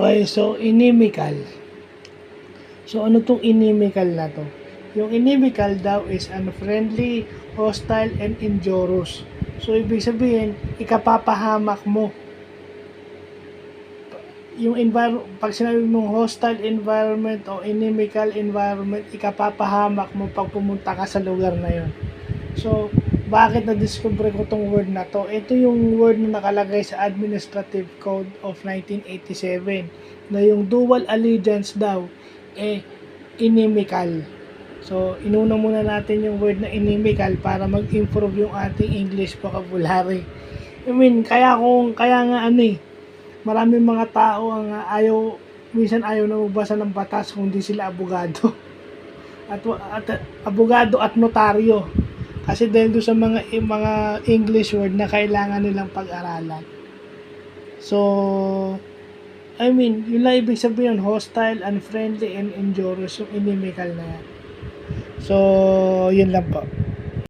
Okay, so inimical. So ano tong inimical na to? Yung inimical daw is unfriendly, hostile, and injurious. So ibig sabihin, ikapapahamak mo. Yung pag sinabi mong hostile environment o inimical environment, ikapapahamak mo pag pumunta ka sa lugar na yun. So, bakit na-discover ko tong word na to? Ito yung word na nakalagay sa Administrative Code of 1987 na yung dual allegiance daw inimical. So, inuna muna natin yung word na inimical para mag-improve yung ating English vocabulary. Kaya nga maraming mga tao ang minsan ayaw na magbasa ng batas kung di sila abogado. At abogado at notaryo. Kasi dahil doon sa mga English word na kailangan nilang pag-aralan. So, yun lang ibig sabihin, hostile, unfriendly, and injurious, yung inimical na yan. So, yun lang po.